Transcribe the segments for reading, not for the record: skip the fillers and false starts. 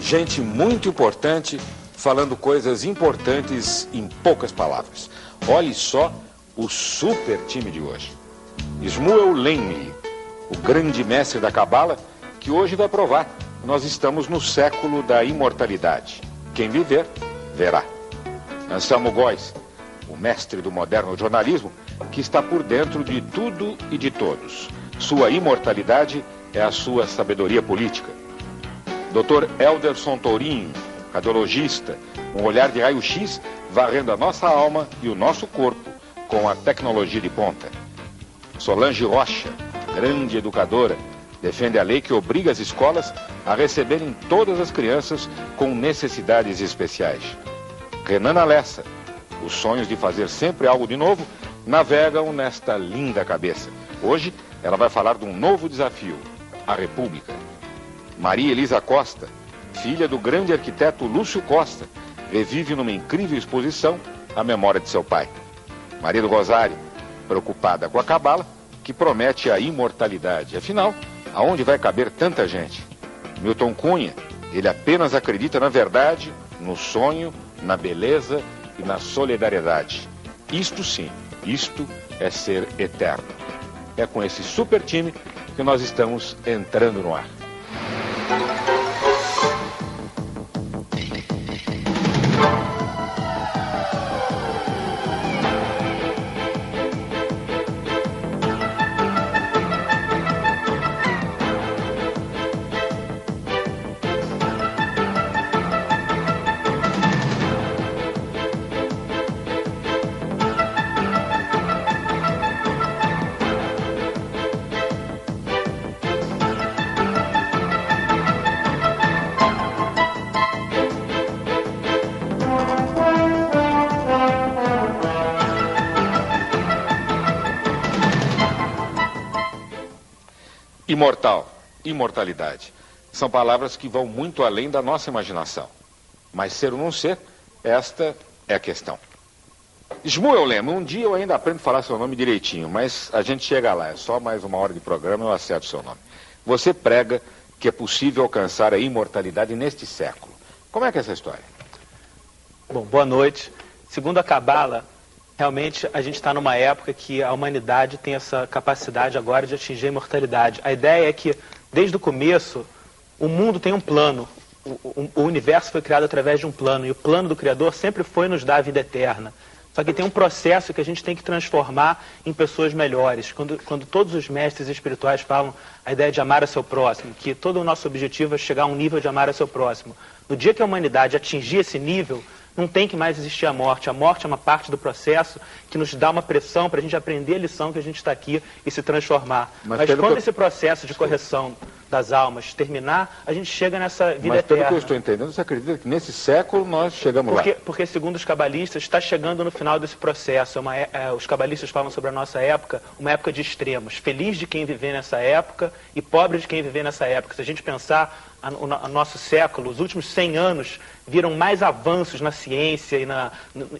Gente muito importante, falando coisas importantes em poucas palavras. Olhe só o super time de hoje. Shmuel Lemli, o grande mestre da Cabala, que hoje vai provar. Nós estamos no século da imortalidade. Quem viver, verá. Anselmo Góes, o mestre do moderno jornalismo, que está por dentro de tudo e de todos. Sua imortalidade é a sua sabedoria política. Dr. Elderson Tourinho, radiologista, um olhar de raio-x varrendo a nossa alma e o nosso corpo com a tecnologia de ponta. Solange Rocha, grande educadora, defende a lei que obriga as escolas a receberem todas as crianças com necessidades especiais. Renana Lessa, os sonhos de fazer sempre algo de novo navegam nesta linda cabeça. Hoje ela vai falar de um novo desafio, a República. Maria Elisa Costa, filha do grande arquiteto Lúcio Costa, revive numa incrível exposição a memória de seu pai. Maria do Rosário, preocupada com a Cabala, que promete a imortalidade. Afinal, aonde vai caber tanta gente? Milton Cunha, ele apenas acredita na verdade, no sonho, na beleza e na solidariedade. Isto sim, isto é ser eterno. É com esse super time que nós estamos entrando no ar. Imortal, imortalidade, são palavras que vão muito além da nossa imaginação. Mas ser ou não ser, esta é a questão. Shmuel Lemli, um dia eu ainda aprendo a falar seu nome direitinho, mas a gente chega lá, é só mais uma hora de programa e eu acerto seu nome. Você prega que é possível alcançar a imortalidade neste século. Como é que é essa história? Bom, boa noite. Segundo a Cabala, realmente a gente está numa época que a humanidade tem essa capacidade agora de atingir a imortalidade. A ideia é que, desde o começo, o mundo tem um plano. O universo foi criado através de um plano, e o plano do Criador sempre foi nos dar a vida eterna. Só que tem um processo que a gente tem que transformar em pessoas melhores. Quando todos os mestres espirituais falam a ideia de amar a seu próximo, que todo o nosso objetivo é chegar a um nível de amar a seu próximo. No dia que a humanidade atingir esse nível, não tem que mais existir a morte. A morte é uma parte do processo que nos dá uma pressão para a gente aprender a lição que a gente está aqui e se transformar. Mas quando esse processo de correção das almas terminar, a gente chega nessa vida eterna. Mas pelo que eu estou entendendo, você acredita que nesse século nós chegamos lá? Porque segundo os cabalistas, está chegando no final desse processo. Os cabalistas falam sobre a nossa época, uma época de extremos. Feliz de quem viver nessa época e pobre de quem viver nessa época. Se a gente pensar o nosso século, os últimos 100 anos viram mais avanços na ciência e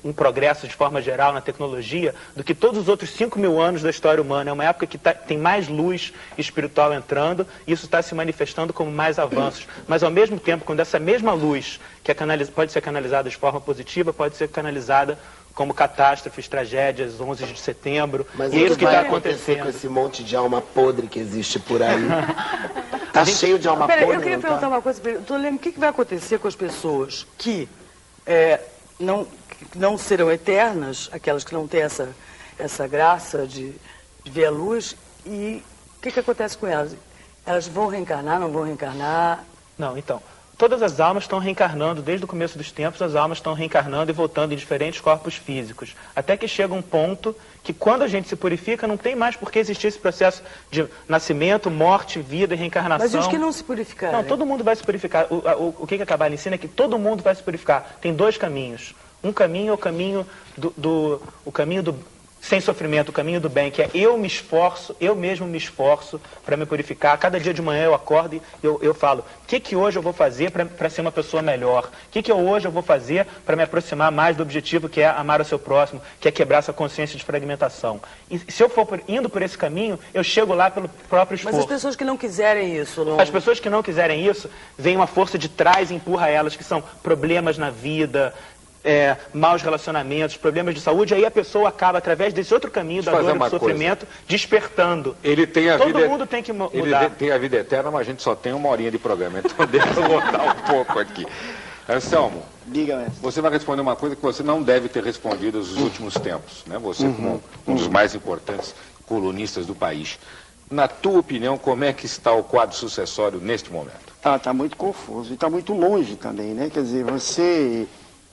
em progresso de forma geral, na tecnologia, do que todos os outros 5.000 anos da história humana. É uma época que tem mais luz espiritual entrando, e isso está se manifestando como mais avanços. Mas, ao mesmo tempo, quando essa mesma luz, que pode ser canalizada de forma positiva, pode ser canalizada como catástrofes, tragédias, 11 de setembro. Mas e é isso que está acontecendo com esse monte de alma podre que existe por aí. Tá cheio de alma podre. Eu queria perguntar uma coisa para ele. O que vai acontecer com as pessoas que não serão eternas, aquelas que não têm essa graça de ver a luz, e o que acontece com elas? Elas vão reencarnar, não vão reencarnar? Não, então, todas as almas estão reencarnando, desde o começo dos tempos, as almas estão reencarnando e voltando em diferentes corpos físicos. Até que chega um ponto que, quando a gente se purifica, não tem mais por que existir esse processo de nascimento, morte, vida e reencarnação. Mas e os que não se purificarem? Não, todo mundo vai se purificar. O que a Cabala ensina é que todo mundo vai se purificar. Tem dois caminhos. Um caminho é o caminho sem sofrimento, o caminho do bem, que é eu mesmo me esforço para me purificar. Cada dia de manhã eu acordo e eu falo, o que hoje eu vou fazer para ser uma pessoa melhor? O que hoje eu vou fazer para me aproximar mais do objetivo, que é amar o seu próximo, que é quebrar essa consciência de fragmentação? E se eu for indo por esse caminho, eu chego lá pelo próprio esforço. Mas as pessoas que não quiserem isso... Não... As pessoas que não quiserem isso, vem uma força de trás e empurra elas, que são problemas na vida... maus relacionamentos, problemas de saúde, aí a pessoa acaba, através desse outro caminho da dor e do sofrimento, despertando. Ele tem a Todo vida, mundo tem que mudar. Ele tem a vida eterna, mas a gente só tem 1 horinha de programa, então deixa eu rodar um pouco aqui. Anselmo, diga, mestre. Você vai responder uma coisa que você não deve ter respondido nos últimos tempos, né? Você como um dos mais importantes colunistas do país. Na tua opinião, como é que está o quadro sucessório neste momento? Está muito confuso e está muito longe também, né? Quer dizer,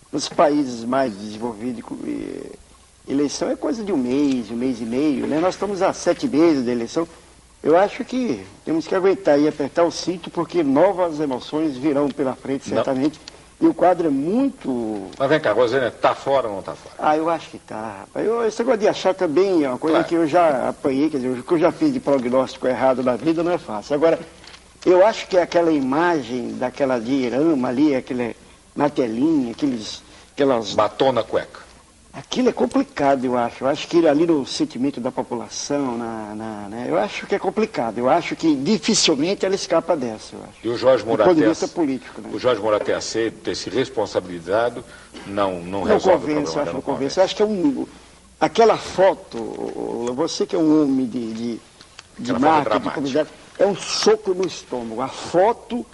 nos países mais desenvolvidos, eleição é coisa de um mês e meio, né? Nós estamos há 7 meses da eleição. Eu acho que temos que aguentar e apertar o cinto, porque novas emoções virão pela frente, certamente. E o quadro é muito... Mas vem cá, Rosânia, está fora ou não está fora? Eu acho que está, rapaz. Esse negócio de achar também é uma coisa que eu já apanhei, quer dizer, o que eu já fiz de prognóstico errado na vida não é fácil. Agora, eu acho que aquela imagem daquela diorama ali, na telinha, aquelas... Batom na cueca. Aquilo é complicado, eu acho. Eu acho que ali no sentimento da população, né? Eu acho que é complicado. Eu acho que dificilmente ela escapa dessa, eu acho. E o Jorge Moura do ponto de vista político, né? O Jorge Moura ter aceito, ter se responsabilizado, não resolve convence, o problema. Não convence. Eu acho que aquela foto, você que é um homem de marketing, de publicidade, é um soco no estômago. A foto...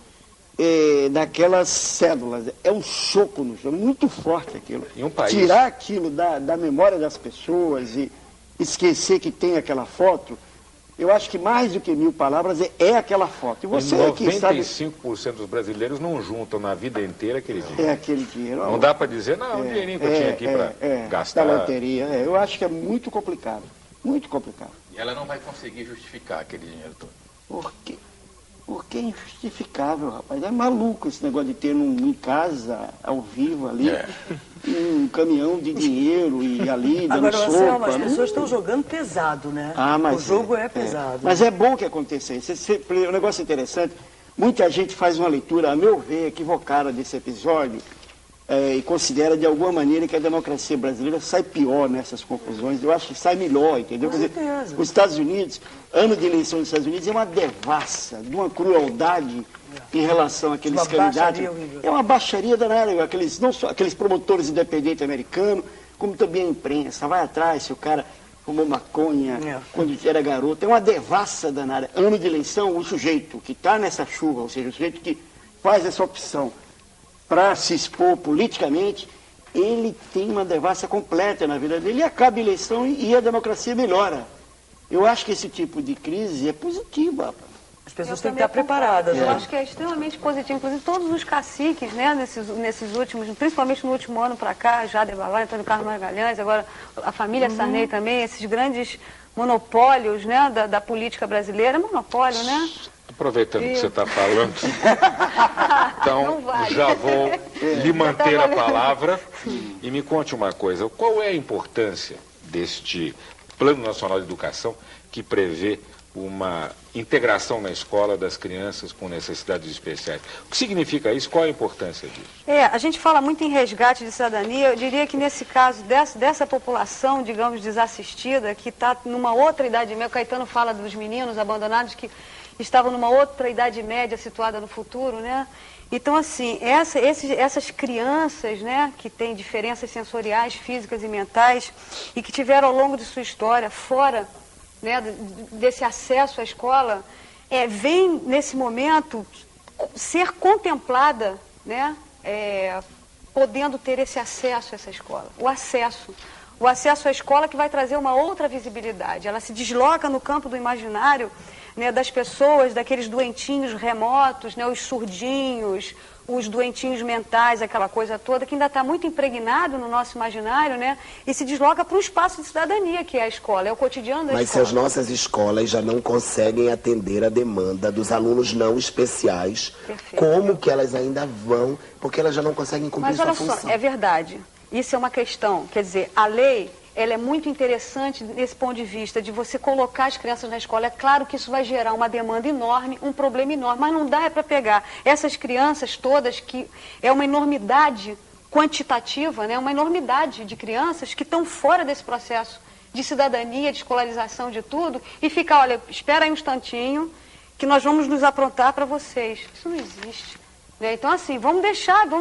daquelas células, é um soco no estômago, muito forte aquilo. Em um país... Tirar aquilo da memória das pessoas e esquecer que tem aquela foto, eu acho que mais do que 1000 palavras é aquela foto. E você 95% dos brasileiros não juntam na vida inteira aquele dinheiro. É aquele dinheiro. Não dá para dizer, um dinheirinho que eu tinha aqui para gastar. Da loteria, eu acho que é muito complicado. Muito complicado. E ela não vai conseguir justificar aquele dinheiro todo. Por quê? Porque é injustificável, rapaz. É maluco esse negócio de ter em casa, ao vivo ali, um caminhão de dinheiro e ali dando sopa. Agora, Anselmo, as pessoas estão jogando pesado, né? Mas o jogo é pesado. Mas é bom que aconteça isso. Um negócio interessante, muita gente faz uma leitura, a meu ver, equivocada desse episódio, e considera de alguma maneira que a democracia brasileira sai pior nessas confusões. Eu acho que sai melhor, entendeu? Com certeza. Os Estados Unidos, ano de eleição dos Estados Unidos, é uma devassa, de uma crueldade em relação àqueles candidatos. É uma baixaria danada, não só aqueles promotores independentes americanos, como também a imprensa. Vai atrás se o cara fumou maconha quando era garoto. É uma devassa danada. Ano de eleição, o sujeito que está nessa chuva, ou seja, o sujeito que faz essa opção para se expor politicamente, ele tem uma devassa completa na vida dele, e acaba a eleição e a democracia melhora. Eu acho que esse tipo de crise é positiva. As pessoas têm que estar preparadas. Eu acho que é extremamente positivo. Inclusive, todos os caciques, né, nesses últimos, principalmente no último ano para cá, Jader Barbalho, Antônio Carlos Magalhães, agora a família Sarney também, esses grandes monopólios, né, da política brasileira. Monopólio, né? Aproveitando que você está falando, então já vou lhe manter a palavra e me conte uma coisa. Qual é a importância deste Plano Nacional de Educação que prevê uma integração na escola das crianças com necessidades especiais? O que significa isso? Qual a importância disso? A gente fala muito em resgate de cidadania. Eu diria que nesse caso dessa população, digamos, desassistida, que está numa outra idade média, o Caetano fala dos meninos abandonados que estavam numa outra idade média situada no futuro, né? Então, assim, essas crianças, né, que têm diferenças sensoriais, físicas e mentais, e que tiveram ao longo de sua história, fora, né, desse acesso à escola, vem, nesse momento, ser contemplada, né, podendo ter esse acesso a essa escola. O acesso à escola que vai trazer uma outra visibilidade. Ela se desloca no campo do imaginário, né, das pessoas, daqueles doentinhos remotos, né, os surdinhos, os doentinhos mentais, aquela coisa toda, que ainda está muito impregnado no nosso imaginário, né, e se desloca para um espaço de cidadania, que é a escola, é o cotidiano da escola. Mas se as nossas escolas já não conseguem atender a demanda dos alunos não especiais, como que elas ainda vão, porque elas já não conseguem cumprir sua função? Mas olha só, é verdade. Isso é uma questão, quer dizer, a lei, ela é muito interessante nesse ponto de vista de você colocar as crianças na escola. É claro que isso vai gerar uma demanda enorme, um problema enorme, mas não dá para pegar essas crianças todas, que é uma enormidade quantitativa, né? Uma enormidade de crianças que estão fora desse processo de cidadania, de escolarização, de tudo, e ficar, olha, espera aí um instantinho, que nós vamos nos aprontar para vocês. Isso não existe. Né? Então, assim, vamos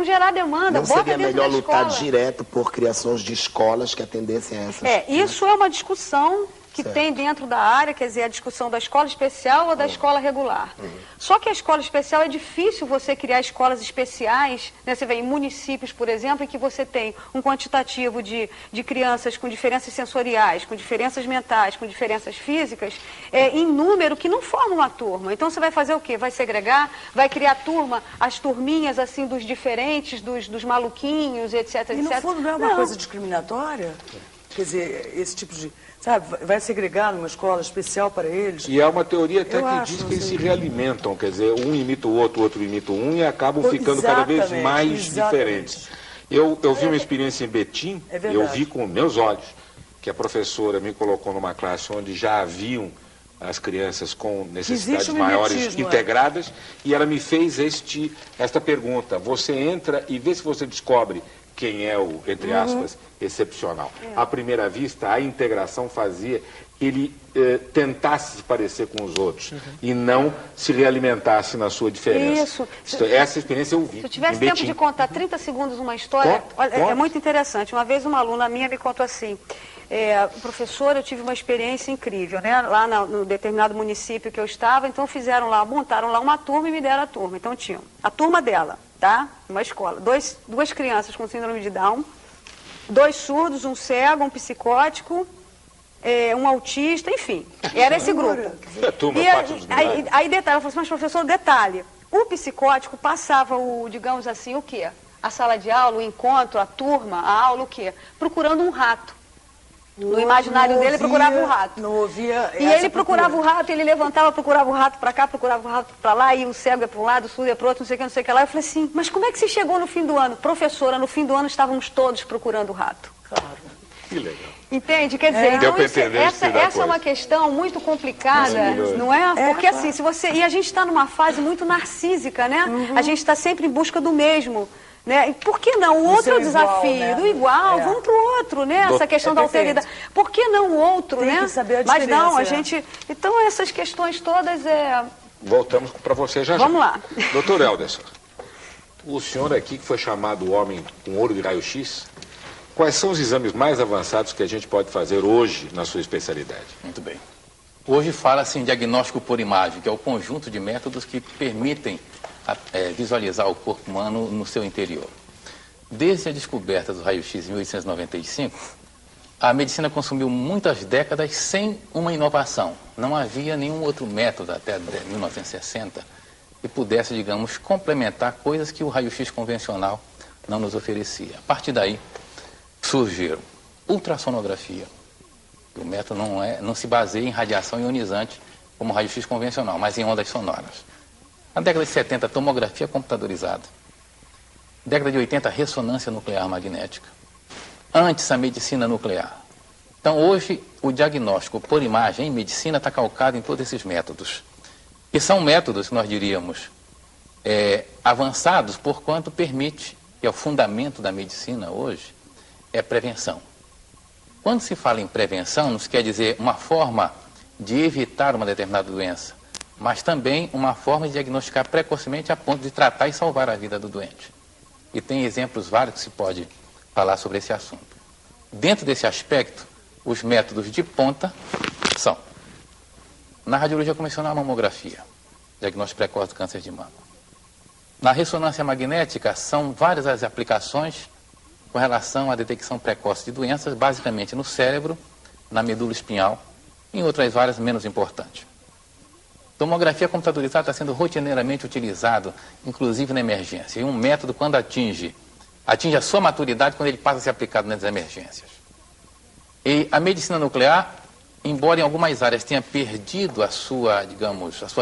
gerar demanda. Não seria melhor lutar direto por criações de escolas que atendessem a essas... Isso é uma discussão que tem dentro da área, quer dizer, a discussão da escola especial ou da escola regular. Só que a escola especial é difícil você criar escolas especiais, né? Você vê em municípios, por exemplo, em que você tem um quantitativo de crianças com diferenças sensoriais, com diferenças mentais, com diferenças físicas, em número que não formam uma turma. Então você vai fazer o quê? Vai segregar, vai criar as turminhas assim dos diferentes, dos maluquinhos, etc, e no fundo não é uma coisa discriminatória? Quer dizer, esse tipo de... Sabe, vai segregar numa escola especial para eles. E há uma teoria até que diz que eles se realimentam, quer dizer, um imita o outro imita um, e acabam ficando cada vez mais diferentes. Eu vi uma experiência em Betim, eu vi com meus olhos, que a professora me colocou numa classe onde já haviam as crianças com necessidades maiores integradas, e ela me fez esta pergunta: você entra e vê se você descobre quem é o, entre aspas, excepcional. À primeira vista, a integração fazia que ele tentasse se parecer com os outros e não se realimentasse na sua diferença. Isso. Essa experiência eu vi. Se eu tivesse tempo de contar 30 segundos uma história, é muito interessante. Uma vez uma aluna minha me contou assim: professora, eu tive uma experiência incrível, né? Lá no determinado município que eu estava, então montaram lá uma turma e me deram a turma. Então tinha a turma dela, tá? Uma escola. Duas crianças com síndrome de Down, 2 surdos, um cego, um psicótico, um autista, enfim. Era esse grupo. Aí detalhe, ela falou assim: mas professor, detalhe, o psicótico passava digamos assim, o quê? A sala de aula, o encontro, a turma, a aula, o quê? Procurando um rato. No imaginário dele, procurava um rato. Não ouvia. E ele procurava o rato, ele levantava, procurava o rato para cá, procurava o rato para lá, e o cego ia para um lado, o surdo ia para o outro, não sei o que lá. Eu falei assim: mas como é que você chegou no fim do ano? Professora, no fim do ano estávamos todos procurando o rato. Claro. Que legal. Entende? Quer dizer, então essa é uma questão muito complicada, não é? Porque assim, e a gente está numa fase muito narcísica, né? A gente está sempre em busca do mesmo. Né? E por que não? O outro é o desafio, do igual, vamos para o outro, né? Essa questão da alteridade. Por que não o outro, né? Que saber a diferença. Mas não, a gente... Então, essas questões todas Voltamos para você já. Vamos lá. Doutor Helderson, o senhor aqui que foi chamado o homem com ouro de raio-x, quais são os exames mais avançados que a gente pode fazer hoje na sua especialidade? Muito bem. Hoje fala-se em diagnóstico por imagem, que é o conjunto de métodos que permitem visualizar o corpo humano no seu interior. Desde a descoberta do raio-x em 1895, a medicina consumiu muitas décadas sem uma inovação. Não havia nenhum outro método até 1960 que pudesse, digamos, complementar coisas que o raio-x convencional não nos oferecia. A partir daí, surgiram ultrassonografia. O método não se baseia em radiação ionizante como o raio-x convencional, mas em ondas sonoras. Na década de 70, tomografia computadorizada. Década de 80, ressonância nuclear magnética. Antes, a medicina nuclear. Então, hoje, o diagnóstico por imagem em medicina está calcado em todos esses métodos. E são métodos que nós diríamos avançados, porquanto permite, que é o fundamento da medicina hoje, é prevenção. Quando se fala em prevenção, não se quer dizer uma forma de evitar uma determinada doença, mas também uma forma de diagnosticar precocemente a ponto de tratar e salvar a vida do doente. E tem exemplos vários que se pode falar sobre esse assunto. Dentro desse aspecto, os métodos de ponta são: na radiologia convencional, a mamografia, diagnóstico precoce do câncer de mama. Na ressonância magnética, são várias as aplicações com relação à detecção precoce de doenças, basicamente no cérebro, na medula espinhal e em outras várias menos importantes. Tomografia computadorizada está sendo rotineiramente utilizado, inclusive na emergência. E um método, quando atinge a sua maturidade, quando ele passa a ser aplicado nas emergências. E a medicina nuclear, embora em algumas áreas tenha perdido a sua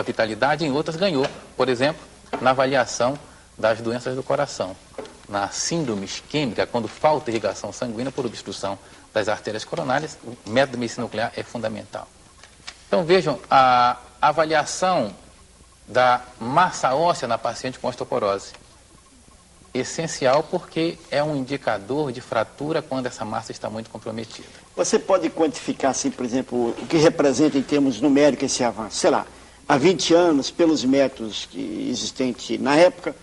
vitalidade, em outras ganhou. Por exemplo, na avaliação das doenças do coração, na síndrome isquêmica, quando falta irrigação sanguínea por obstrução das artérias coronárias, o método de medicina nuclear é fundamental. Então vejam, a avaliação da massa óssea na paciente com osteoporose. Essencial porque é um indicador de fratura quando essa massa está muito comprometida. Você pode quantificar, assim, por exemplo, o que representa em termos numéricos esse avanço? Sei lá, há 20 anos, pelos métodos existentes na época,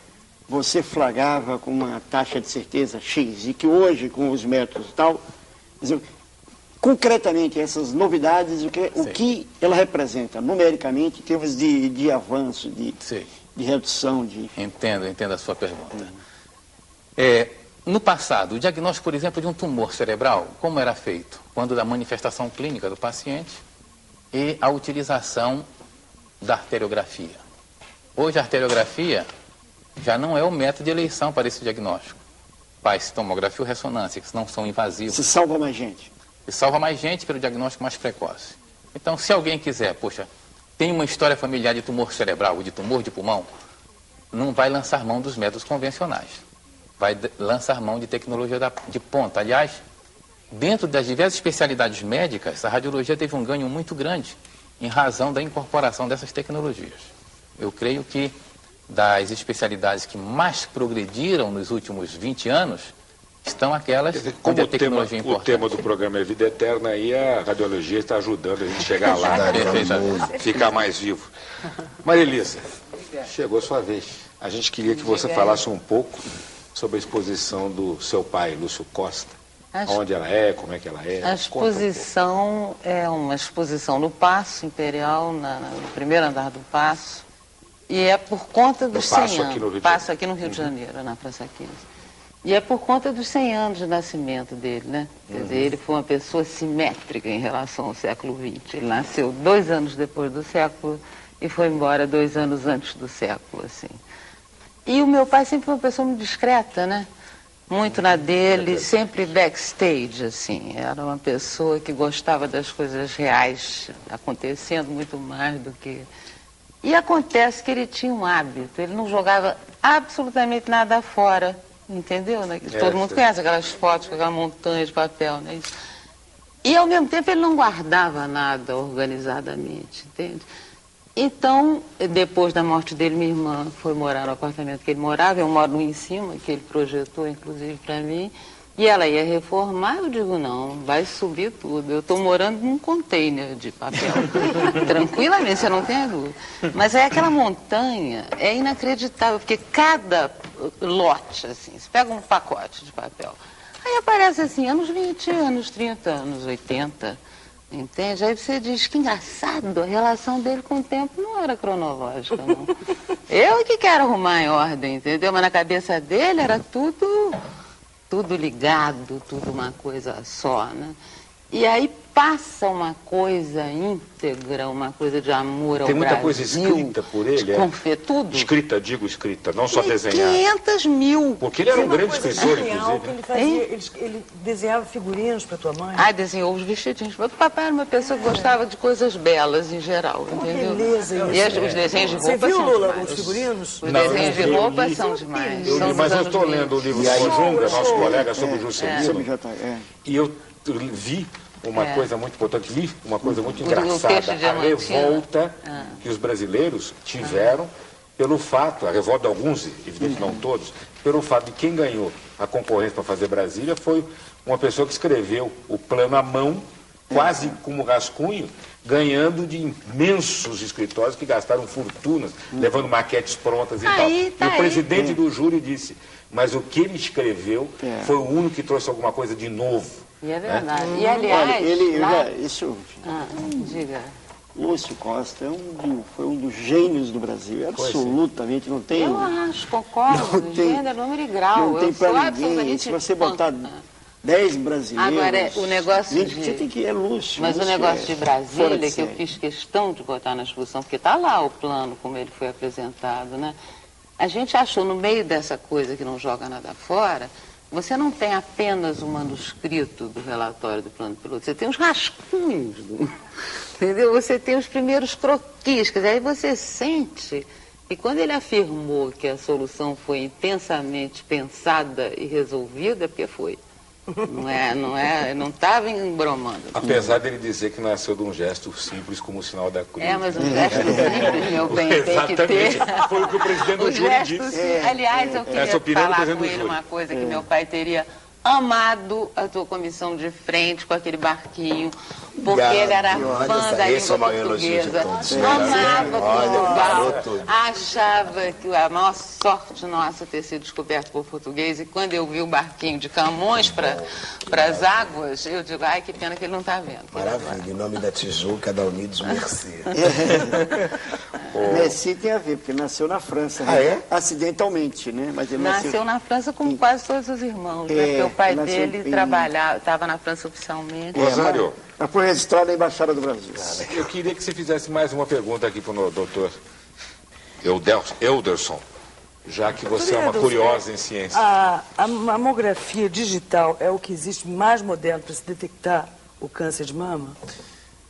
você flagrava com uma taxa de certeza X, e que hoje, com os métodos e tal, concretamente, essas novidades, o que ela representa numericamente, em termos de avanço, de redução, de... Entendo a sua pergunta. No passado, o diagnóstico, por exemplo, de um tumor cerebral, como era feito? Quando da manifestação clínica do paciente e a utilização da arteriografia. Hoje a arteriografia já não é o método de eleição para esse diagnóstico. Faz tomografia ou ressonância, que não são invasivos. Se salva mais gente. E salva mais gente pelo diagnóstico mais precoce. Então, se alguém quiser, poxa, tem uma história familiar de tumor cerebral ou de tumor de pulmão, não vai lançar mão dos métodos convencionais. Vai lançar mão de tecnologia de ponta. Aliás, dentro das diversas especialidades médicas, a radiologia teve um ganho muito grande em razão da incorporação dessas tecnologias. Eu creio que das especialidades que mais progrediram nos últimos 20 anos, estão aquelas onde a tecnologia é importante. O tema do programa é Vida Eterna, aí a radiologia está ajudando a gente chegar lá, ficar mais vivo. Maria Elisa, chegou a sua vez. A gente queria que você falasse um pouco sobre a exposição do seu pai, Lúcio Costa. Onde ela é, como é que ela é. A exposição é uma exposição no Paço Imperial, no primeiro andar do Paço, e é por conta dos 100 anos. Paço aqui no Rio de Janeiro, na Praça 15. E é por conta dos 100 anos de nascimento dele, né? Quer dizer, ele foi uma pessoa simétrica em relação ao século XX. Ele nasceu 2 anos depois do século e foi embora 2 anos antes do século, assim. E o meu pai sempre foi uma pessoa muito discreta, né? Muito na dele, sempre backstage, assim. Era uma pessoa que gostava das coisas reais acontecendo muito mais do que... E acontece que ele tinha um hábito, ele não jogava absolutamente nada fora, entendeu? Né? Todo mundo conhece aquelas fotos com aquela montanha de papel, né? E ao mesmo tempo ele não guardava nada organizadamente, entende? Então, depois da morte dele, minha irmã foi morar no apartamento que ele morava, eu moro no em cima, que ele projetou, inclusive, para mim, e ela ia reformar, eu digo, não, vai subir tudo, eu estou morando num container de papel, tranquilamente, você não tem dúvida. Mas aí aquela montanha é inacreditável, porque cada lote, assim, você pega um pacote de papel, aí aparece assim, anos 20, anos 30, anos 80... Entende? Aí você diz que engraçado, a relação dele com o tempo não era cronológica, não. Eu que quero arrumar em ordem, entendeu? Mas na cabeça dele era tudo ligado, tudo uma coisa só, né? E aí passa uma coisa íntegra, uma coisa de amor ao Brasil. Tem muita coisa escrita por ele, tudo. Escrita, digo escrita, não só desenhada. 500 mil. Porque ele era um grande escritor, inclusive. Ele desenhava figurinos para tua mãe. Ah, desenhou os vestidinhos. O papai era uma pessoa que gostava de coisas belas em geral, entendeu? Beleza, e os desenhos de roupa Você viu, são Lula, demais. os figurinos? Os desenhos de roupa são demais. Mas eu estou lendo o livro do Conjunga, nosso colega, sobre o Juscelino, e eu vi uma coisa muito importante, uma coisa muito engraçada, a revolta que os brasileiros tiveram pelo fato, a revolta de alguns, evidentemente não todos, pelo fato de quem ganhou a concorrência para fazer Brasília foi uma pessoa que escreveu o plano à mão, quase como rascunho, ganhando de imensos escritórios que gastaram fortunas, levando maquetes prontas e tal. E o presidente do júri disse, mas o que ele escreveu foi o único que trouxe alguma coisa de novo. E é verdade. E aliás... diga. Lúcio Costa foi um dos gênios do Brasil, absolutamente, não tem... Eu acho, concordo, gênero, número e grau. Não tem para ninguém, se você botar 10 brasileiros... Agora, o negócio de... Você tem que ir, Lúcio. Mas o negócio de Brasília, que eu fiz questão de botar na exposição, porque está lá o plano, como ele foi apresentado, né? A gente achou, no meio dessa coisa que não joga nada fora... Você não tem apenas o manuscrito do relatório do plano piloto, você tem os rascunhos, entendeu? Você tem os primeiros croquis, quer dizer, aí você sente, e quando ele afirmou que a solução foi intensamente pensada e resolvida, porque foi. Não estava embromando. Apesar dele dizer que nasceu de um gesto simples como o sinal da cruz. Mas um gesto simples, meu bem, tem que ter. Foi o que o presidente do júri disse. Aliás, eu queria falar com ele uma coisa que meu pai teria amado a tua comissão de frente com aquele barquinho, porque ele era fã da língua portuguesa, amava Portugal, achava que a maior sorte nossa ter sido descoberto por português, e quando eu vi o barquinho de Camões para as águas, eu digo, ai, que pena que ele não está vendo. Maravilha, em nome da Tijuca, da Unidos Merci. Merci tem a ver, porque nasceu na França, acidentalmente, né? Mas ele nasceu na França como quase todos os irmãos, né? Porque o pai dele estava na França oficialmente. Rosário, mas foi registrado na Embaixada do Brasil. Eu queria que você fizesse mais uma pergunta aqui para o doutor Elderson, já que você é uma curiosa em ciência. A mamografia digital é o que existe mais moderno para se detectar o câncer de mama?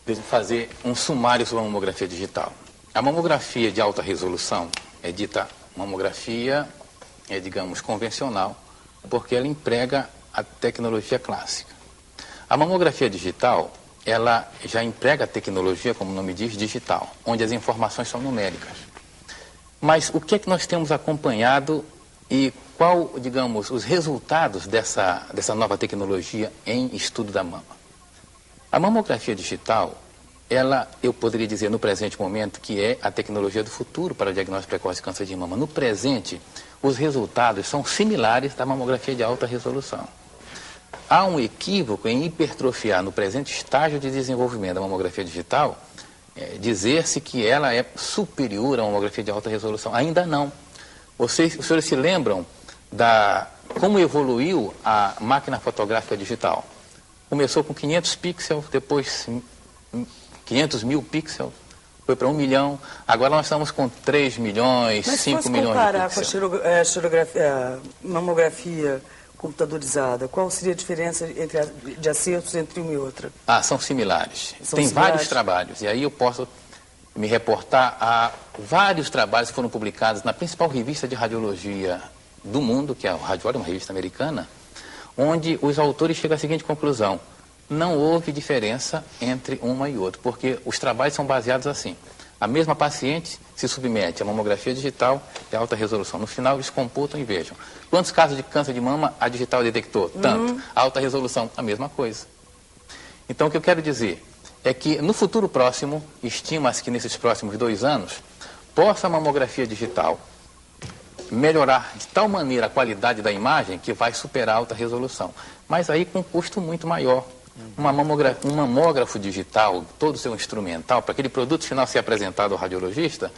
Deixa eu fazer um sumário sobre a mamografia digital. A mamografia de alta resolução é dita mamografia, digamos, convencional, porque ela emprega a tecnologia clássica. A mamografia digital, ela já emprega a tecnologia, como o nome diz, digital, onde as informações são numéricas. Mas o que é que nós temos acompanhado e qual, digamos, os resultados dessa nova tecnologia em estudo da mama? A mamografia digital, ela, eu poderia dizer no presente momento, que é a tecnologia do futuro para o diagnóstico precoce de câncer de mama. No presente, os resultados são similares da mamografia de alta resolução. Há um equívoco em hipertrofiar no presente estágio de desenvolvimento da mamografia digital, dizer-se que ela é superior à mamografia de alta resolução. Ainda não. Os senhores se lembram como evoluiu a máquina fotográfica digital? Começou com 500 pixels, depois 500 mil pixels, foi para 1 milhão, agora nós estamos com 3 milhões, 5 milhões de pixels. Mas se comparar com a mamografia computadorizada, qual seria a diferença de acertos entre uma e outra? São similares. Tem vários trabalhos, e aí eu posso me reportar a vários trabalhos que foram publicados na principal revista de radiologia do mundo, que é o Radiology, uma revista americana, onde os autores chegam à seguinte conclusão: não houve diferença entre uma e outra, porque os trabalhos são baseados assim. A mesma paciente se submete à mamografia digital de alta resolução. No final, eles computam e vejam. Quantos casos de câncer de mama a digital detectou? Tanto. A alta resolução, a mesma coisa. Então, o que eu quero dizer é que, no futuro próximo, estima-se que nesses próximos 2 anos, possa a mamografia digital melhorar de tal maneira a qualidade da imagem que vai superar a alta resolução. Mas aí com um custo muito maior. Um mamógrafo digital, todo o seu instrumental, para aquele produto final ser apresentado ao radiologista,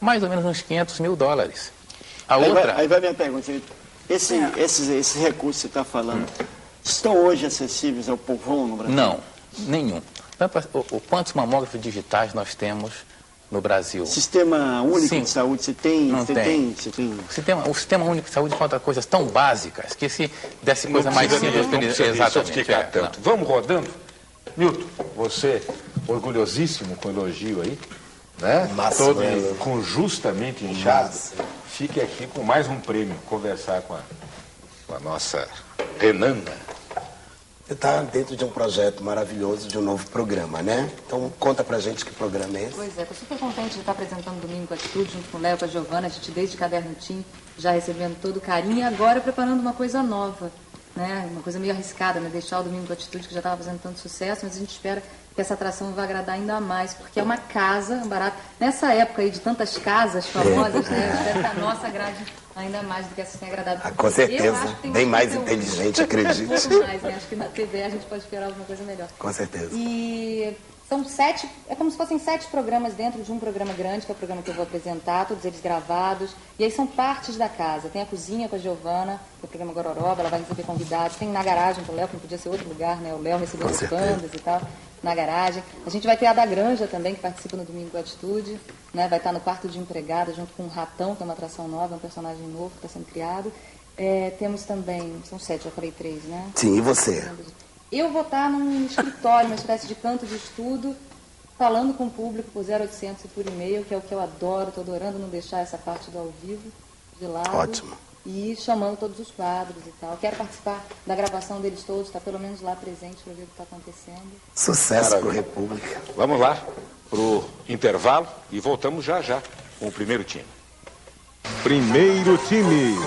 mais ou menos uns $500 mil. Aí vai minha pergunta. Esses recursos que você está falando, estão hoje acessíveis ao povão no Brasil? Não, nenhum. Quantos mamógrafos digitais nós temos no Brasil? Sistema único de saúde, você tem? Não tem. O sistema único de saúde conta coisas tão básicas que se desse coisa mais simples... Exatamente. Tanto. Vamos rodando? Milton, você orgulhosíssimo com o elogio aí, né? Todo com justamente inchado. Fique aqui com mais um prêmio, conversar com a nossa Renana. Você está dentro de um projeto maravilhoso, de um novo programa, né? Então, conta pra gente que programa é esse. Pois é, estou super contente de estar apresentando Domingo com Atitude, junto com o Léo, com a Giovana, a gente desde Caderno Tim, já recebendo todo o carinho, e agora preparando uma coisa nova, né? Uma coisa meio arriscada, né? Deixar o Domingo com Atitude, que já estava fazendo tanto sucesso, mas a gente espera que essa atração vai agradar ainda mais, porque é uma casa, barata. Nessa época aí de tantas casas famosas, né? Eu espero que a nossa agrade ainda mais do que essa tenha agradado. Com certeza, bem mais inteligente, acredite. Mais, né? Acho que na TV a gente pode esperar alguma coisa melhor. Com certeza. E são 7, é como se fossem 7 programas dentro de um programa grande, que é o programa que eu vou apresentar, todos eles gravados. E aí são partes da casa. Tem a cozinha com a Giovana, que é o programa Gororoba, ela vai receber convidados. Tem na garagem com o Léo, que não podia ser outro lugar, né? O Léo recebendo as bandas e tal, na garagem. A gente vai ter a da Granja também, que participa no Domingo com Atitude, né? Vai estar no quarto de empregada, junto com o Ratão, que é uma atração nova, um personagem novo que está sendo criado. Temos também, são 7, já falei 3, né? Sim, e você? Eu vou estar num escritório, uma espécie de canto de estudo, falando com o público por 0800 e por e-mail, que é o que eu adoro, estou adorando não deixar essa parte do ao vivo de lado. Ótimo. e chamando todos os quadros e tal. Quero participar da gravação deles todos, estar pelo menos lá presente para ver o que está acontecendo. Sucesso para a República. Vamos lá para o intervalo e voltamos já já com o primeiro time. Primeiro time.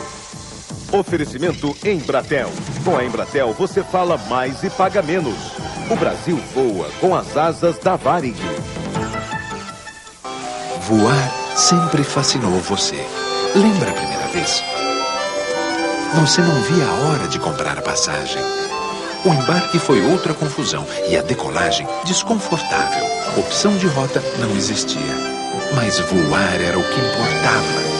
Oferecimento Embratel. Com a Embratel você fala mais e paga menos. O Brasil voa com as asas da Varig. Voar sempre fascinou você. Lembra a primeira vez? Você não via a hora de comprar a passagem. O embarque foi outra confusão e a decolagem desconfortável. Opção de rota não existia. Mas voar era o que importava.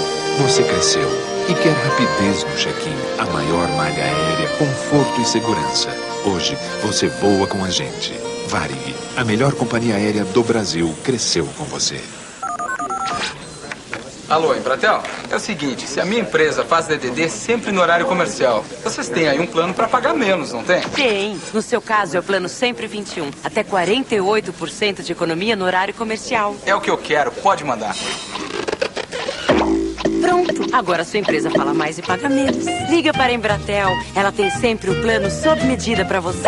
Você cresceu e quer rapidez no check-in. A maior malha aérea, conforto e segurança. Hoje você voa com a gente. Varig, a melhor companhia aérea do Brasil, cresceu com você. Alô, Embratel? É o seguinte, se a minha empresa faz DDD sempre no horário comercial, vocês têm aí um plano para pagar menos, não tem? Tem. No seu caso, é o plano Sempre 21. Até 48% de economia no horário comercial. É o que eu quero, pode mandar. Pronto. Agora sua empresa fala mais e paga menos. Liga para a Embratel. Ela tem sempre um plano sob medida para você.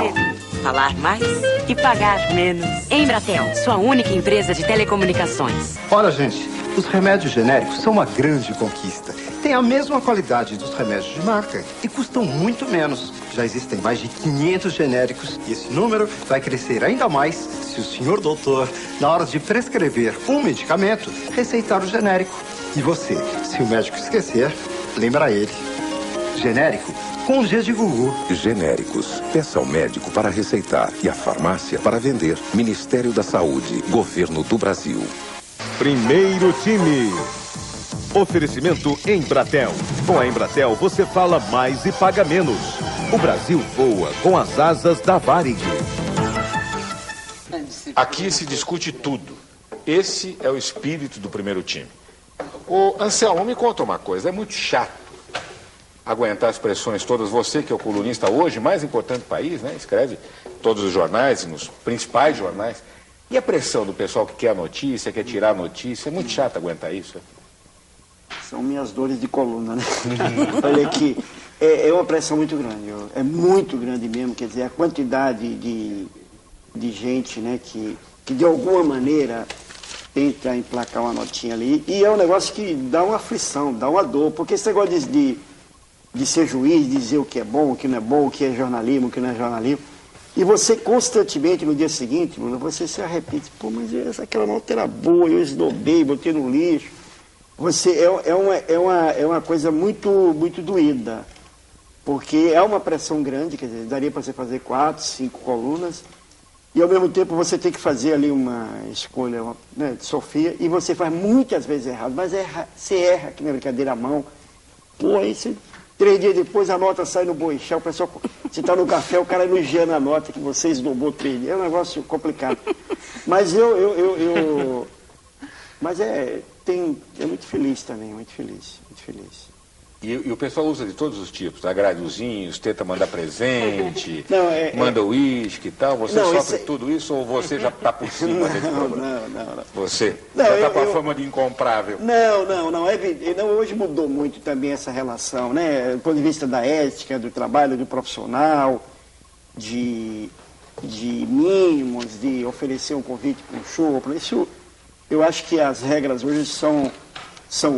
Falar mais e pagar menos. Embratel, sua única empresa de telecomunicações. Olha, gente, os remédios genéricos são uma grande conquista. Tem a mesma qualidade dos remédios de marca e custam muito menos. Já existem mais de 500 genéricos e esse número vai crescer ainda mais se o senhor doutor, na hora de prescrever um medicamento, receitar o genérico. E você, se o médico esquecer, lembra ele. Genérico com G de Gugu. Genéricos. Peça ao médico para receitar e a farmácia para vender. Ministério da Saúde. Governo do Brasil. Primeiro time. Oferecimento Embratel. Com a Embratel você fala mais e paga menos. O Brasil voa com as asas da Varig. Aqui se discute tudo. Esse é o espírito do primeiro time. Ô, Anselmo, me conta uma coisa. É muito chato aguentar as pressões todas. Você que é o colunista hoje mais importante do país, né? Escreve todos os jornais, nos principais jornais. E a pressão do pessoal que quer a notícia, quer tirar a notícia? É muito chato aguentar isso. São minhas dores de coluna, né? Olha aqui, é uma pressão muito grande. É muito grande mesmo. Quer dizer, a quantidade de gente, né, que de alguma maneira tenta emplacar uma notinha ali. E é um negócio que dá uma aflição, dá uma dor. Porque esse negócio de ser juiz, dizer o que é bom, o que não é bom, o que é jornalismo, o que não é jornalismo. E você constantemente, no dia seguinte, você se arrepende. Pô, mas aquela nota era boa, eu esnobei, botei no lixo. Você é uma coisa muito, muito doída. Porque é uma pressão grande, quer dizer, daria para você fazer 4, 5 colunas. E ao mesmo tempo você tem que fazer ali uma escolha, né, de Sofia, e você faz muitas vezes errado, mas você erra aqui na brincadeira à mão. Pô, aí você... 3 dias depois a nota sai no boixão, o pessoal, você está no café, o cara elogiando a nota que você esnobou 3 dias. É um negócio complicado. Mas mas é muito feliz também, muito feliz, muito feliz. E o pessoal usa de todos os tipos, agradiozinhos, tenta mandar presente, não, manda uísque e tal. Você sofre tudo isso ou você já está por cima desse problema? Não. Você já está com a fama de incomprável? Não, hoje mudou muito também essa relação, né? Do ponto de vista da ética, do trabalho, do profissional, de mínimos, de oferecer um convite para um show. Por isso, eu acho que as regras hoje são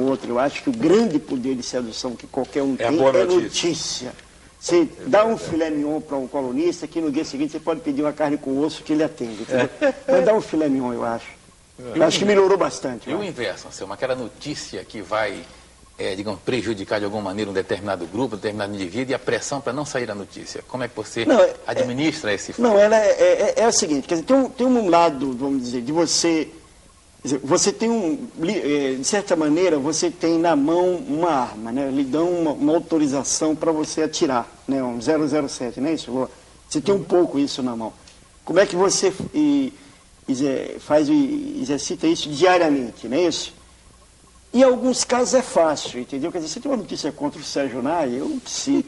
outras. Eu acho que o grande poder de sedução que qualquer um tem é notícia. Você dá um filé mignon para um colunista que no dia seguinte você pode pedir uma carne com osso que ele atende. Mas dá um filé mignon, eu acho. Eu acho que melhorou bastante. E o inverso, Anselmo, aquela notícia que vai, digamos, prejudicar de alguma maneira um determinado grupo, um determinado indivíduo, e a pressão para não sair a notícia. Como é que você administra esse fato? Não, ela é o seguinte, quer dizer, tem um lado, vamos dizer, de você... Você tem de certa maneira, você tem na mão uma arma, né? Lhe dão uma autorização para você atirar, né? Um 007, não é isso? Você tem um pouco isso na mão. Como é que você exercita isso diariamente, não é isso? Em alguns casos é fácil, entendeu? Quer dizer, você tem uma notícia contra o Sérgio Naia, eu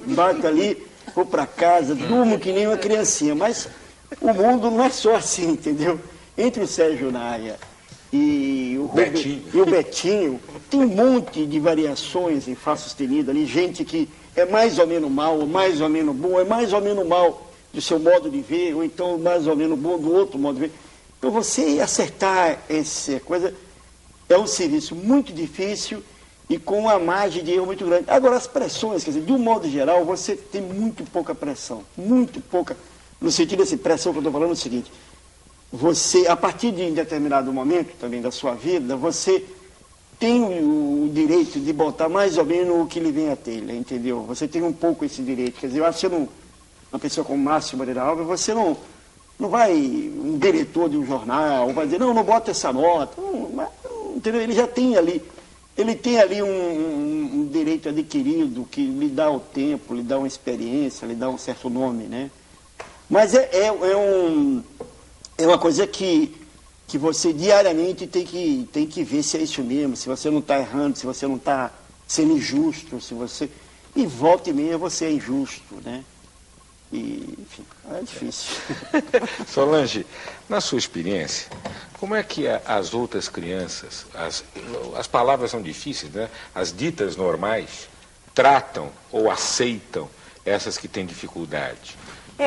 embarco ali, vou para casa, durmo que nem uma criancinha, mas o mundo não é só assim, entendeu? Entre o Sérgio Naia e o Betinho, tem um monte de variações em Fá sustenido ali, gente que é mais ou menos mal, ou mais ou menos bom, é mais ou menos mal do seu modo de ver, ou então mais ou menos bom do outro modo de ver. Então você acertar essa coisa é um serviço muito difícil e com uma margem de erro muito grande. Agora, as pressões, quer dizer, de um modo geral, você tem muito pouca pressão, muito pouca, no sentido dessa pressão que eu estou falando é o seguinte, você, a partir de um determinado momento também da sua vida, você tem o direito de botar mais ou menos o que lhe vem à telha, entendeu? Você tem um pouco esse direito. Quer dizer, eu acho que uma pessoa como Márcio Moreira Alves, você não vai, um diretor de um jornal, vai dizer, não bota essa nota, entendeu? Ele já tem ali, um direito adquirido que lhe dá o tempo, lhe dá uma experiência, lhe dá um certo nome, né? Mas é uma coisa que você diariamente tem que ver se é isso mesmo, se você não está errando, se você não está sendo injusto, e volta e meia você é injusto, né? E, enfim, é difícil. Solange, na sua experiência, como é que as outras crianças, as palavras são difíceis, né? As ditas normais, tratam ou aceitam essas que têm dificuldade?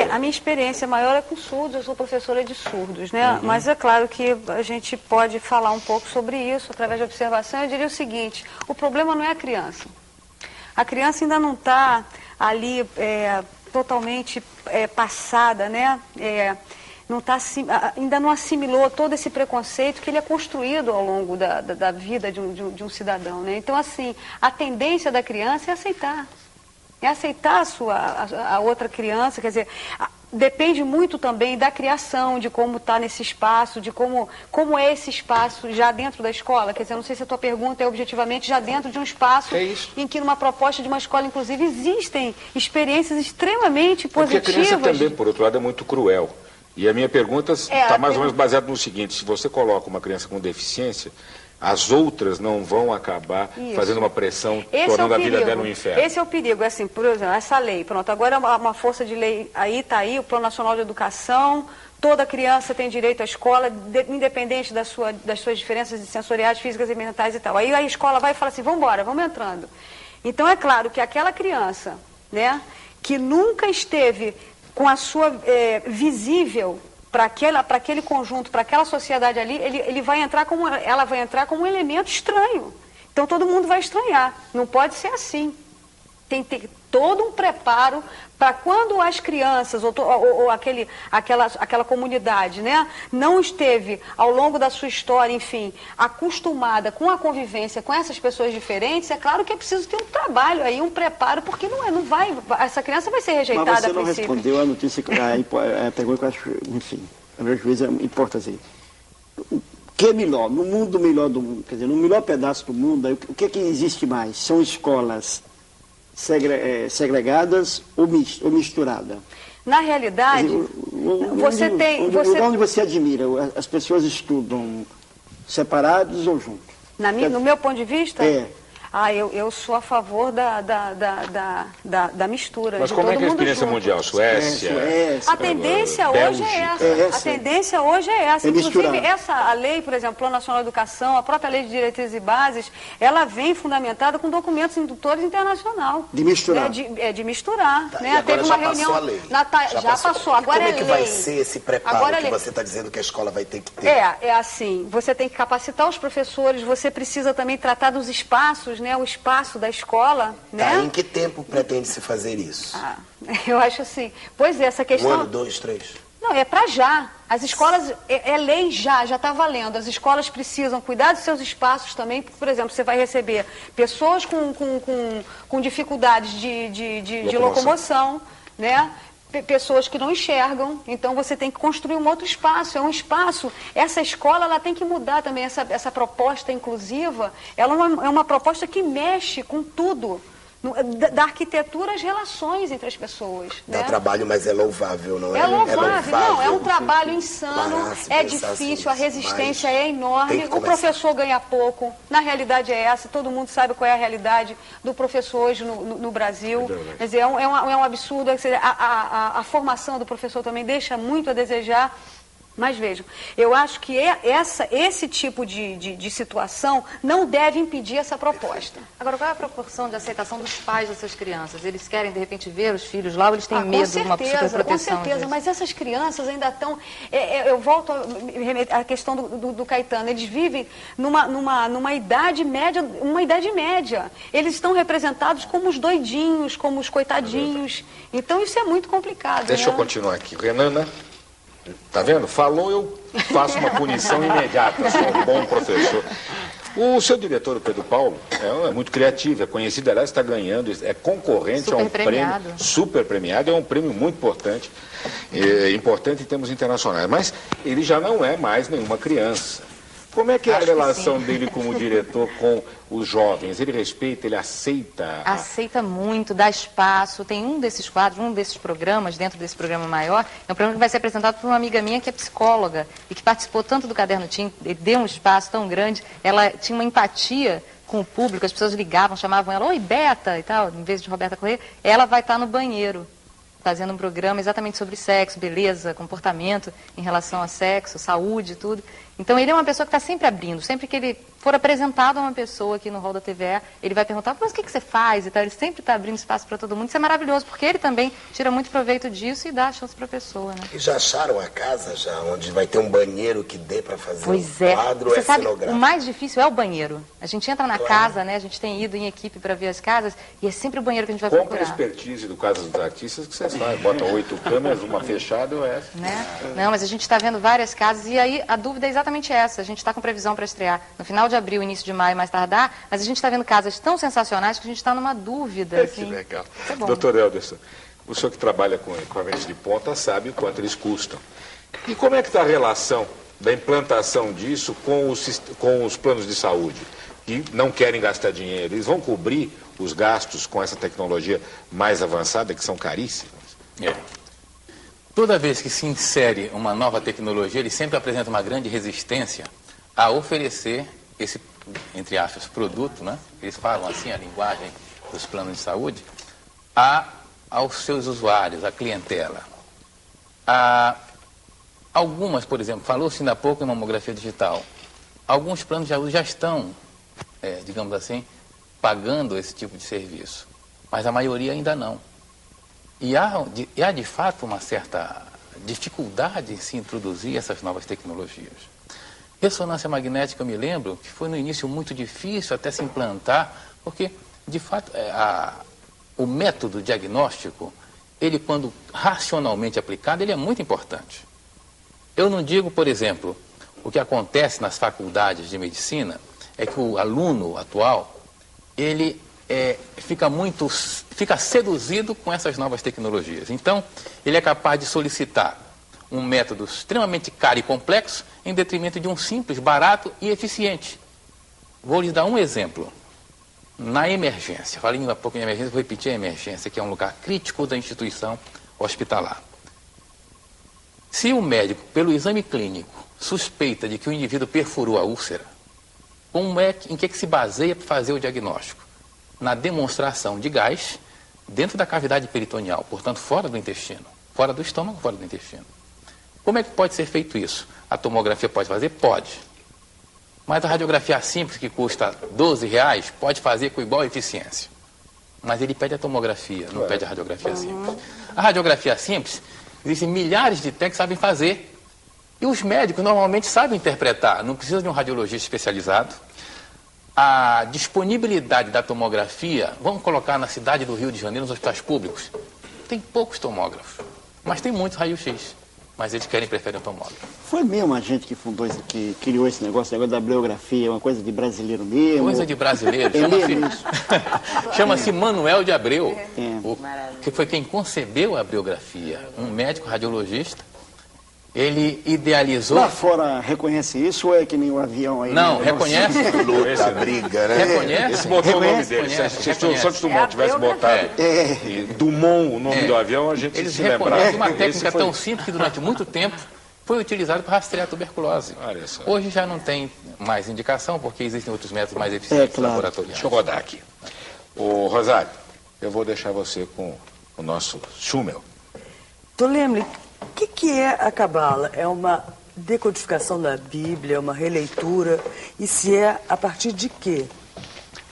A minha experiência maior é com surdos, eu sou professora de surdos, né? Mas é claro que a gente pode falar um pouco sobre isso através de observação. Eu diria o seguinte, o problema não é a criança. A criança ainda não está ali totalmente passada, né? Ainda não assimilou todo esse preconceito que ele é construído ao longo da vida de um cidadão, né? Então, assim, a tendência da criança é aceitar. É aceitar a outra criança, quer dizer, depende muito também da criação, de como está nesse espaço, de como é esse espaço já dentro da escola. Quer dizer, não sei se a tua pergunta é objetivamente já dentro de um espaço em que numa proposta de uma escola, inclusive, existem experiências extremamente positivas. Porque a criança também, por outro lado, é muito cruel. E a minha pergunta está mais ou menos baseada no seguinte, se você coloca uma criança com deficiência, as outras não vão acabar fazendo uma pressão, tornando a vida dela um inferno. Esse é o perigo, assim, por exemplo, essa lei, pronto, agora uma força de lei, está aí, o Plano Nacional de Educação, toda criança tem direito à escola, independente das suas diferenças sensoriais, físicas e mentais e tal. Aí a escola vai e fala assim, vamos embora, vamos entrando. Então é claro que aquela criança, né, que nunca esteve com a sua visível para aquele conjunto, para aquela sociedade ali, ela vai entrar como um elemento estranho. Então todo mundo vai estranhar. Não pode ser assim. Tem que ter todo um preparo para quando as crianças ou aquela comunidade, né, não esteve ao longo da sua história, enfim, acostumada com a convivência com essas pessoas diferentes, é claro que é preciso ter um trabalho aí, um preparo, porque não vai, essa criança vai ser rejeitada. Mas você não respondeu a notícia, a pergunta que eu acho, enfim, a meu juízo importa assim. O que é melhor, no mundo melhor do mundo, quer dizer, no melhor pedaço do mundo, o que é que existe mais? São escolas segregadas ou misturadas? Na realidade, onde você admira? As pessoas estudam separados ou juntos? No meu ponto de vista? Eu sou a favor da mistura. Mas como é que é a experiência mundial? Suécia? A tendência hoje é essa. A tendência hoje é essa. Inclusive, a lei, por exemplo, Plano Nacional de Educação, a própria Lei de Diretrizes e Bases, ela vem fundamentada com documentos indutores internacional. De misturar. De misturar. Tá, né? Agora teve já uma reunião. Passou a lei. Já passou. Agora como é que lei. vai ser esse preparo que você está dizendo que a escola vai ter que ter? É assim. Você tem que capacitar os professores, você precisa também tratar dos espaços, né, o espaço da escola, né? Em que tempo pretende-se fazer isso? Eu acho assim. Pois é, essa questão... 1 ano, 2, 3? Não, é para já. As escolas, lei já está valendo. As escolas precisam cuidar dos seus espaços também. Por exemplo, você vai receber pessoas com dificuldades de locomoção, né? Pessoas que não enxergam, então você tem que construir um outro espaço, é um espaço, essa escola ela tem que mudar também, essa proposta inclusiva, ela é uma proposta que mexe com tudo, da arquitetura às relações entre as pessoas. Dá né? trabalho, mas é louvável, não é? É louvável, não, é um trabalho insano, é difícil, a resistência é enorme, o professor ganha pouco, na realidade é essa, todo mundo sabe qual é a realidade do professor hoje no Brasil, quer dizer, é um absurdo, a formação do professor também deixa muito a desejar. Mas vejam, eu acho que esse tipo de situação não deve impedir essa proposta. Agora, qual é a proporção de aceitação dos pais dessas crianças? Eles querem, de repente, ver os filhos lá ou eles têm medo de uma superproteção? Com certeza, mas essas crianças ainda estão... eu volto à questão do Caetano. Eles vivem numa idade média, Eles estão representados como os doidinhos, como os coitadinhos. Então, isso é muito complicado. Deixa eu continuar aqui. Renana... Tá vendo? Falou, eu faço uma punição imediata, sou um bom professor. O seu diretor, o Pedro Paulo, é muito criativo, é conhecido, aliás, está ganhando, é concorrente a um prêmio super premiado, é um prêmio muito importante, importante em termos internacionais, mas ele já não é mais nenhuma criança. Como é que é a relação dele como diretor com os jovens? Ele respeita, ele aceita? Aceita muito, dá espaço. Tem um desses quadros, um desses programas, dentro desse programa maior, é um programa que vai ser apresentado por uma amiga minha que é psicóloga e que participou tanto do Caderno Tim, ele deu um espaço tão grande, ela tinha uma empatia com o público, as pessoas ligavam, chamavam ela, oi Beta e tal, em vez de Roberta Corrêa, ela vai estar no banheiro, fazendo um programa exatamente sobre sexo, beleza, comportamento em relação a sexo, saúde, tudo. Então, ele é uma pessoa que está sempre abrindo. Sempre que ele for apresentado a uma pessoa aqui no Hall da TVE, ele vai perguntar, mas o que você faz? E tal. Ele sempre está abrindo espaço para todo mundo. Isso é maravilhoso, porque ele também tira muito proveito disso e dá a chance para a pessoa, né? E já acharam a casa, onde vai ter um banheiro que dê para fazer quadro? Você sabe, o mais difícil é o banheiro. A gente entra na casa, né? A gente tem ido em equipe para ver as casas e é sempre o banheiro que a gente vai procurar. Compre a expertise do Casa dos Artistas, que você sabe. Bota 8 câmeras, uma fechada ou essa. Né? Não, mas a gente está vendo várias casas e aí a dúvida é exatamente essa. A gente está com previsão para estrear no final de abril, início de maio, mais tardar, mas a gente está vendo casas tão sensacionais que a gente está numa dúvida. Assim. Que legal. Doutor Helderson, o senhor que trabalha com equipamentos de ponta sabe o quanto eles custam. E como é que está a relação da implantação disso com os planos de saúde, que não querem gastar dinheiro? Eles vão cobrir os gastos com essa tecnologia mais avançada, que são caríssimas? Toda vez que se insere uma nova tecnologia, ele sempre apresenta uma grande resistência a oferecer esse, entre aspas, produto, né? Eles falam assim, a linguagem dos planos de saúde, aos seus usuários, à clientela. Algumas, por exemplo, falou-se ainda há pouco em mamografia digital, alguns planos de saúde já estão, digamos assim, pagando esse tipo de serviço, mas a maioria ainda não. E há de fato uma certa dificuldade em se introduzir essas novas tecnologias. Ressonância magnética, eu me lembro, que foi no início muito difícil até se implantar, porque, de fato, o método diagnóstico, ele, quando racionalmente aplicado, ele é muito importante. Eu não digo, por exemplo, o que acontece nas faculdades de medicina, é que o aluno atual, ele fica seduzido com essas novas tecnologias. Então, ele é capaz de solicitar um método extremamente caro e complexo em detrimento de um simples, barato e eficiente. Vou lhes dar um exemplo. Na emergência, falei há pouco em emergência, vou repetir a emergência, que é um lugar crítico da instituição hospitalar. Se o médico, pelo exame clínico, suspeita de que o indivíduo perfurou a úlcera, em que se baseia para fazer o diagnóstico? Na demonstração de gás dentro da cavidade peritoneal, portanto, fora do intestino, fora do estômago, fora do intestino. Como é que pode ser feito isso? A tomografia pode fazer? Pode. Mas a radiografia simples, que custa R$12, pode fazer com igual eficiência. Mas ele pede a tomografia, não pede a radiografia simples. A radiografia simples, existem milhares de técnicos que sabem fazer. E os médicos normalmente sabem interpretar, não precisa de um radiologista especializado. A disponibilidade da tomografia, vamos colocar na cidade do Rio de Janeiro, nos hospitais públicos, tem poucos tomógrafos, mas tem muitos raio-x, mas eles preferem o tomógrafo. Foi mesmo a gente que fundou isso, que criou esse negócio da bibliografia, uma coisa de brasileiro mesmo? Coisa de brasileiro, chama-se Manuel de Abreu, que foi quem concebeu a bibliografia, um médico radiologista. Ele idealizou... Lá fora reconhece isso ou é que nem o avião aí? Não, reconhece. Luta, briga, né? Reconhece. Esse botou o nome dele. Se o Santos Dumont tivesse botado Dumont, o nome do avião, a gente eles se lembrava. Eles reconhecem uma técnica tão simples que durante muito tempo foi utilizada para rastrear a tuberculose. Hoje já não tem mais indicação, porque existem outros métodos mais eficientes laboratoriais. Deixa eu rodar aqui. Ô, Rosário, eu vou deixar você com o nosso Schumel. Tolemli, o que é a cabala? É uma decodificação da Bíblia, uma releitura, e se é a partir de quê?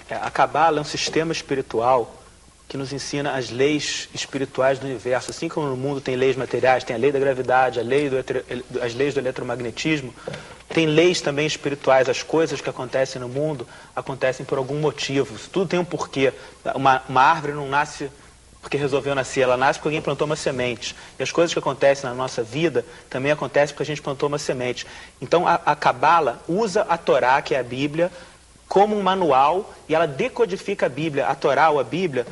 A Cabala é um sistema espiritual que nos ensina as leis espirituais do universo. Assim como no mundo tem leis materiais, tem a lei da gravidade, as leis do eletromagnetismo, tem leis também espirituais. As coisas que acontecem no mundo acontecem por algum motivo. Tudo tem um porquê. Uma árvore não nasce porque resolveu nascer, ela nasce porque alguém plantou uma semente. E as coisas que acontecem na nossa vida também acontecem porque a gente plantou uma semente. Então a Cabala usa a Torá, que é a Bíblia, como um manual, e ela decodifica a Bíblia. A Torá ou a Bíblia,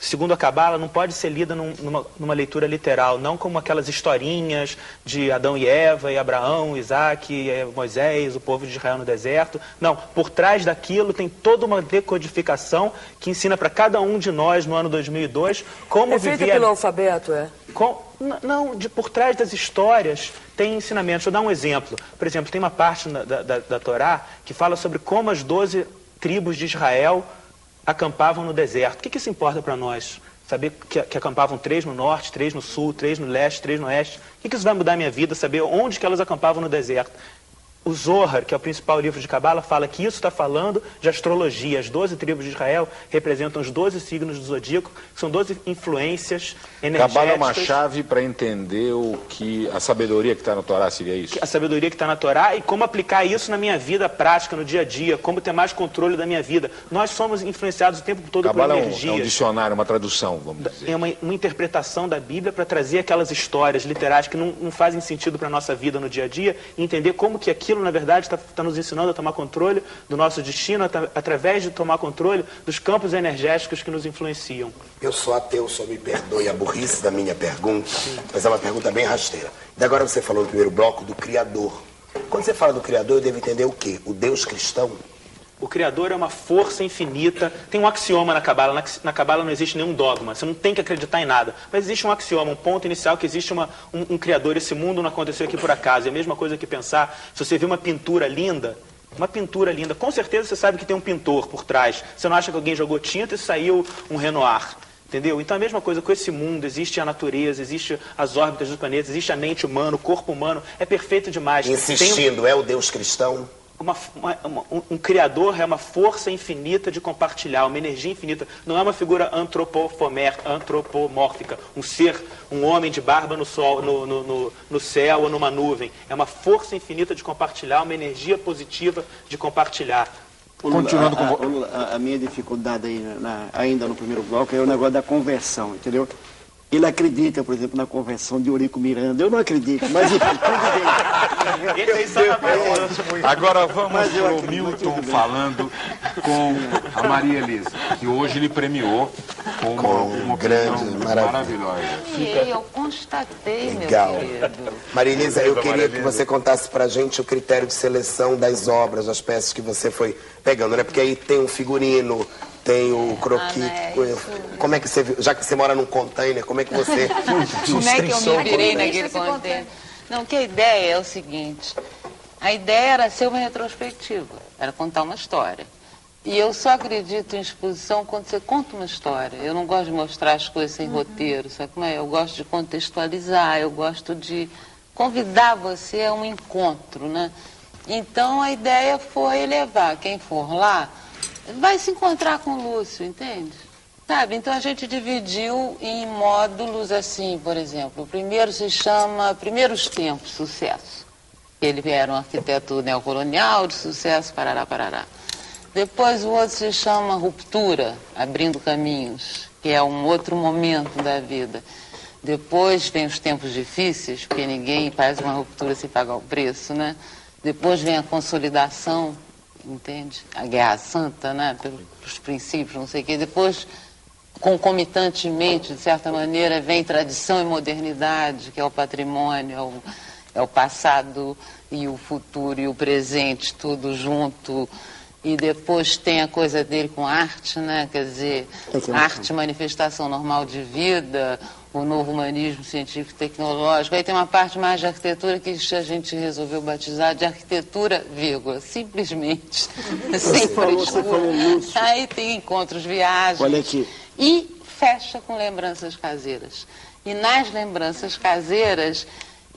segundo a Cabala, não pode ser lida numa leitura literal, não como aquelas historinhas de Adão e Eva, e Abraão, Isaac, Moisés, o povo de Israel no deserto. Não, por trás daquilo tem toda uma decodificação que ensina para cada um de nós, no ano 2002, como viver... É feita pelo alfabeto, é? Não, por trás das histórias tem ensinamentos. Deixa eu dar um exemplo. Por exemplo, tem uma parte da Torá que fala sobre como as 12 tribos de Israel acampavam no deserto. O que isso importa para nós? Saber que acampavam 3 no norte, 3 no sul, 3 no leste, 3 no oeste. O que isso vai mudar a minha vida? Saber onde que elas acampavam no deserto. O Zohar, que é o principal livro de Cabala, fala que isso está falando de astrologia. As 12 tribos de Israel representam os 12 signos do zodíaco, que são 12 influências energéticas. Cabala é uma chave para entender a sabedoria que está na Torá, seria isso? A sabedoria que está na Torá e como aplicar isso na minha vida prática, no dia a dia, como ter mais controle da minha vida. Nós somos influenciados o tempo todo por energias. É um dicionário, uma tradução, vamos dizer. É uma interpretação da Bíblia para trazer aquelas histórias literais que não fazem sentido para a nossa vida no dia a dia e entender como que aquilo, na verdade, está nos ensinando a tomar controle do nosso destino através de tomar controle dos campos energéticos que nos influenciam. Eu sou ateu, só me perdoe a burrice da minha pergunta, mas é uma pergunta bem rasteira. E agora você falou no primeiro bloco do Criador. Quando você fala do Criador, eu devo entender o quê? O Deus cristão? O Criador é uma força infinita. Tem um axioma na Cabala. Na Cabala não existe nenhum dogma. Você não tem que acreditar em nada. Mas existe um axioma, um ponto inicial, que existe um Criador. Esse mundo não aconteceu aqui por acaso. É a mesma coisa que pensar, se você viu uma pintura linda, com certeza você sabe que tem um pintor por trás. Você não acha que alguém jogou tinta e saiu um Renoir. Entendeu? Então a mesma coisa com esse mundo, existe a natureza, existe as órbitas dos planetas, existe a mente humana, o corpo humano, é perfeito demais. Insistindo, é o Deus cristão? Um criador é uma força infinita de compartilhar, uma energia infinita. Não é uma figura antropomórfica, um ser, um homem de barba no sol, no céu ou numa nuvem. É uma força infinita de compartilhar, uma energia positiva de compartilhar. Continuando com a minha dificuldade aí, ainda no primeiro bloco é o negócio da conversão, entendeu? Ele acredita, por exemplo, na conversão de Eurico Miranda. Eu não acredito, mas enfim, tudo bem. Agora vamos para o Milton falando com a Maria Elisa, que hoje ele premiou com uma grande, maravilhosa. Eu constatei, legal. Meu querido. Maria Elisa, eu queria que você contasse pra gente o critério de seleção das obras, das peças que você foi pegando, né? Porque aí tem um figurino, tem o croquis. Como é que você, já que você mora num container, como é que você... Como é que eu me virei naquele container? Não, que a ideia é o seguinte, a ideia era ser uma retrospectiva, era contar uma história. E eu só acredito em exposição quando você conta uma história. Eu não gosto de mostrar as coisas sem roteiro, sabe como é? Eu gosto de contextualizar, eu gosto de convidar você a um encontro, né? Então a ideia foi levar quem for lá, vai se encontrar com o Lúcio, entende? Sabe, então a gente dividiu em módulos assim, por exemplo. O primeiro se chama Primeiros Tempos, Sucesso. Ele era um arquiteto neocolonial de sucesso, parará, parará. Depois o outro se chama Ruptura, Abrindo Caminhos, que é um outro momento da vida. Depois vem os tempos difíceis, porque ninguém faz uma ruptura sem pagar o preço, né? Depois vem a consolidação, entende? A Guerra Santa, né? Pelos princípios, não sei o quê. Depois, concomitantemente, de certa maneira, vem tradição e modernidade, que é o patrimônio, é o passado e o futuro e o presente, tudo junto. E depois tem a coisa dele com arte, né? Quer dizer, arte, manifestação normal de vida, o novo humanismo científico e tecnológico. Aí tem uma parte mais de arquitetura que a gente resolveu batizar de arquitetura, vírgula, simplesmente, sem frescura. Aí tem encontros, viagens. Olha aqui. E fecha com lembranças caseiras. E nas lembranças caseiras,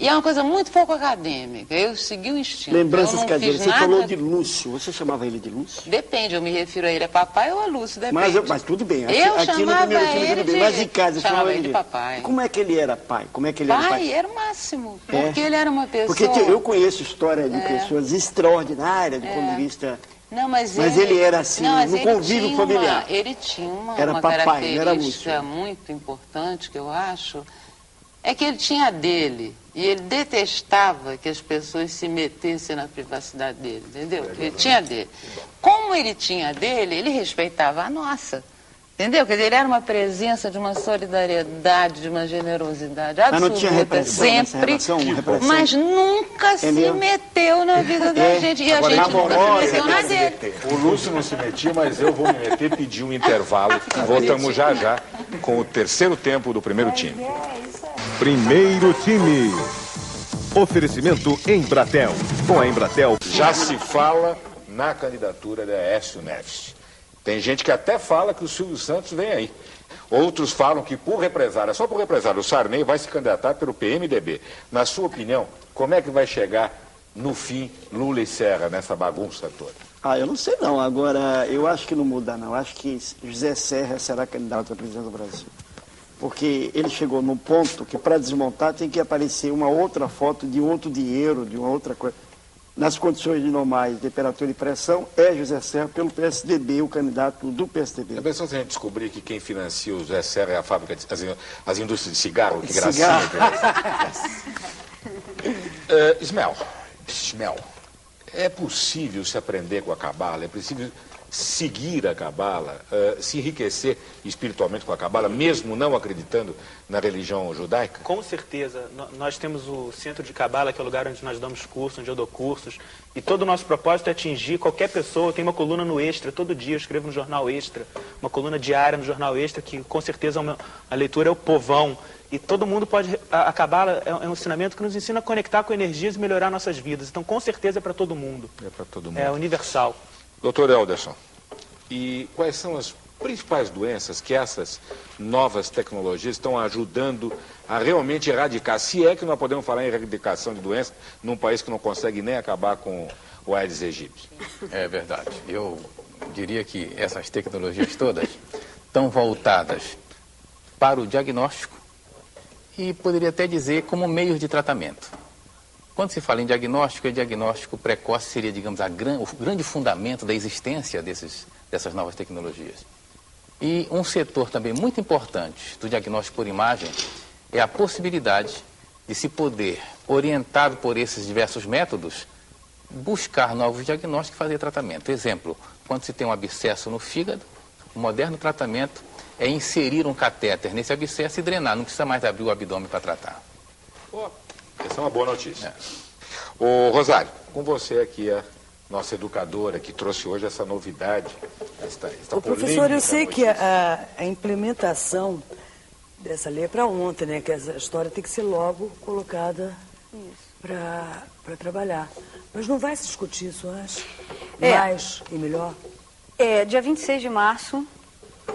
E é uma coisa muito pouco acadêmica. Eu segui o instinto. Lembranças cadeiras. Você falou de Lúcio. Você chamava ele de Lúcio? Depende, eu me refiro a ele a papai ou a Lúcio, depende. Mas tudo bem. Aqui no primeiro time tudo bem. Mas em casa você chamava ele de papai. Como é que ele era pai? Como é que ele era pai? Era o máximo. Porque ele era uma pessoa... Porque eu conheço história de pessoas extraordinárias do ponto de vista... Não, mas ele era assim, no convívio familiar. Ele tinha uma papai, característica muito importante, que eu acho, é que ele tinha a dele. E ele detestava que as pessoas se metessem na privacidade dele, entendeu? Ele tinha a dele. Como ele tinha a dele, ele respeitava a nossa. Entendeu? Quer dizer, ele era uma presença de uma solidariedade, de uma generosidade absoluta, não tinha repressão sempre, repressão. Mas nunca se meteu na vida da gente. E agora, a gente nunca se meteu na dele. O Lúcio não se metia, mas eu vou me meter, pedir um intervalo. Voltamos já com o terceiro tempo do primeiro time. Primeiro time. Oferecimento Embratel. Com a Embratel... Já se fala na candidatura da Aécio Neves. Tem gente que até fala que o Silvio Santos vem aí. Outros falam que por represália, só por represália, o Sarney vai se candidatar pelo PMDB. Na sua opinião, como é que vai chegar no fim Lula e Serra nessa bagunça toda? Eu não sei não. Agora, eu acho que não muda não. Acho que José Serra será candidato a presidente do Brasil. Porque ele chegou num ponto que para desmontar tem que aparecer uma outra foto de outro dinheiro, de uma outra coisa. Nas condições de normais, temperatura e pressão, é José Serra pelo PSDB, o candidato do PSDB. Já pensou se a gente descobrir que quem financia o José Serra é a fábrica, as indústrias de cigarro? Que gracinha. Ismael, é possível se aprender com a cabala? É possível seguir a cabala, se enriquecer espiritualmente com a cabala, mesmo não acreditando na religião judaica? Com certeza. Nós temos o Centro de Cabala, que é o lugar onde nós damos cursos, onde eu dou cursos, e todo o nosso propósito é atingir qualquer pessoa. Tem uma coluna no Extra, todo dia eu escrevo no Jornal Extra, uma coluna diária no Jornal Extra, que com certeza a leitura é o povão. E todo mundo pode... A cabala é um ensinamento que nos ensina a conectar com energias e melhorar nossas vidas. Então, com certeza, é para todo mundo. É para todo mundo. É universal. Doutor Helderson, e quais são as principais doenças que essas novas tecnologias estão ajudando a realmente erradicar? Se é que nós podemos falar em erradicação de doenças num país que não consegue nem acabar com o Aedes aegypti. É verdade. Eu diria que essas tecnologias todas estão voltadas para o diagnóstico e poderia até dizer como meios de tratamento. Quando se fala em diagnóstico, o diagnóstico precoce seria, digamos, o grande fundamento da existência dessas novas tecnologias. E um setor também muito importante do diagnóstico por imagem é a possibilidade de se poder, orientado por esses diversos métodos, buscar novos diagnósticos e fazer tratamento. Exemplo, quando se tem um abscesso no fígado, o moderno tratamento é inserir um catéter nesse abscesso e drenar, não precisa mais abrir o abdômen para tratar. Essa é uma boa notícia. Ô, Rosário, com você aqui, a nossa educadora, que trouxe hoje essa novidade, esta professor, eu sei que a implementação dessa lei é para ontem, né? Que essa história tem que ser logo colocada para trabalhar. Mas não vai se discutir isso, eu acho? Mais e melhor? Dia 26 de março,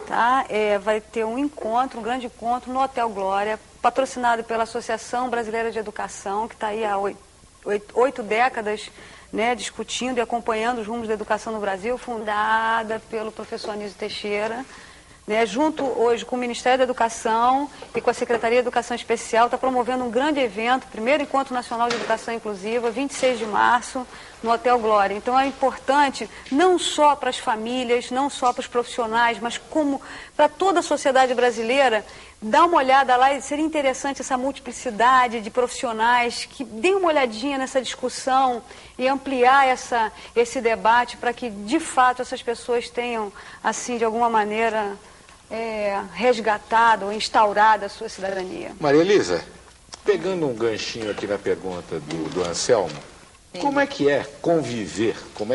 tá? Vai ter um encontro, um grande encontro no Hotel Glória, patrocinado pela Associação Brasileira de Educação, que está aí há 8 décadas, né, discutindo e acompanhando os rumos da educação no Brasil, fundada pelo professor Anísio Teixeira, né, junto hoje com o Ministério da Educação e com a Secretaria de Educação Especial, está promovendo um grande evento, primeiro Encontro Nacional de Educação Inclusiva, 26 de março, no Hotel Glória. Então é importante, não só para as famílias, não só para os profissionais, mas como para toda a sociedade brasileira, dar uma olhada lá, e seria interessante essa multiplicidade de profissionais que deem uma olhadinha nessa discussão e ampliar esse debate para que, de fato, essas pessoas tenham, assim, de alguma maneira, resgatado ou instaurado a sua cidadania. Maria Elisa, pegando um ganchinho aqui na pergunta do Anselmo, como é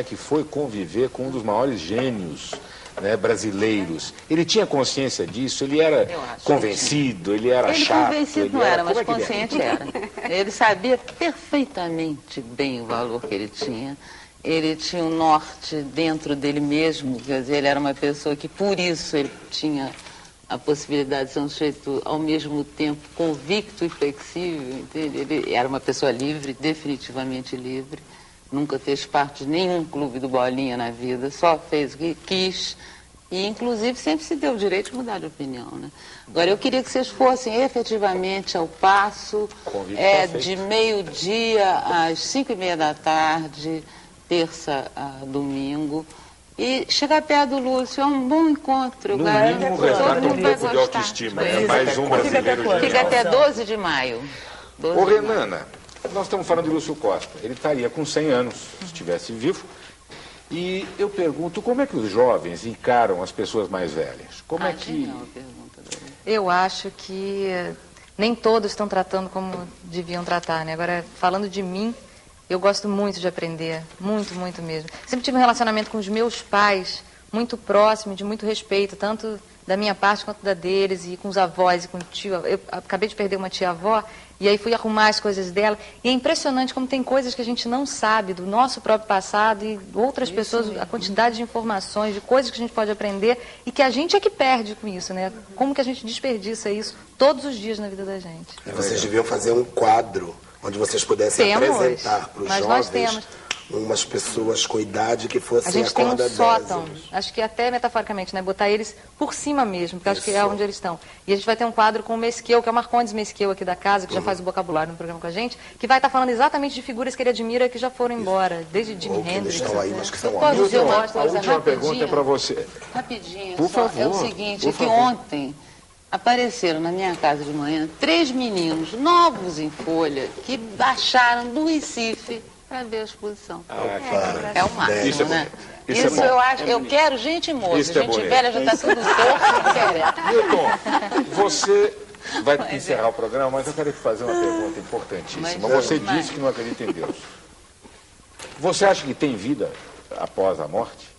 que foi conviver com um dos maiores gênios, né, brasileiros? Ele tinha consciência disso? Ele era convencido? Ele era chato? Convencido não era, mas consciente era. Ele sabia perfeitamente bem o valor que ele tinha. Ele tinha um norte dentro dele mesmo, quer dizer, ele era uma pessoa que por isso ele tinha a possibilidade de ser um sujeito ao mesmo tempo convicto e flexível, entende? Ele era uma pessoa livre, definitivamente livre, nunca fez parte de nenhum clube do Bolinha na vida, só fez o que quis e, inclusive, sempre se deu o direito de mudar de opinião, né? Agora, eu queria que vocês fossem efetivamente ao Paço, de meio-dia às 5h30 da tarde, terça a domingo, e chegar perto do Lúcio, é um bom encontro. No mínimo, resgata um pouco de autoestima. É mais um brasileiro genial. Fica até 12 de maio. Ô, Renana, nós estamos falando de Lúcio Costa. Ele estaria com 100 anos, se estivesse vivo. E eu pergunto, como é que os jovens encaram as pessoas mais velhas? Como é que... Eu acho que nem todos estão tratando como deviam tratar, né? Agora, falando de mim, eu gosto muito de aprender, muito, muito mesmo. Sempre tive um relacionamento com os meus pais muito próximo, de muito respeito, tanto da minha parte quanto da deles, e com os avós e com o tio. Eu acabei de perder uma tia-avó, e aí fui arrumar as coisas dela. E é impressionante como tem coisas que a gente não sabe do nosso próprio passado e outras pessoas, a quantidade de informações, de coisas que a gente pode aprender e que a gente é que perde com isso, né? Como que a gente desperdiça isso todos os dias na vida da gente. E vocês deviam fazer um quadro onde vocês pudessem apresentar para os jovens umas pessoas com idade que fossem a gente tem um sótão, acho que até metaforicamente, né? Botar eles por cima mesmo, porque acho que é onde eles estão. E a gente vai ter um quadro com o Mesquil, que é o Marcondes Mesquil aqui da casa, que já faz o vocabulário no programa com a gente, que vai estar falando exatamente de figuras que ele admira que já foram embora, desde Jimi Hendrix. Pode dizer uma coisa, a última pergunta é para você. Rapidinho, por favor, é o seguinte, que ontem apareceram na minha casa de manhã 3 meninos novos em folha que baixaram do Recife para ver a exposição. É o máximo, né? Isso eu acho, eu quero gente moça, gente velha já está tudo torto, não quero. Milton, você vai encerrar o programa, mas eu quero te fazer uma pergunta importantíssima. Você disse que não acredita em Deus. Você acha que tem vida após a morte?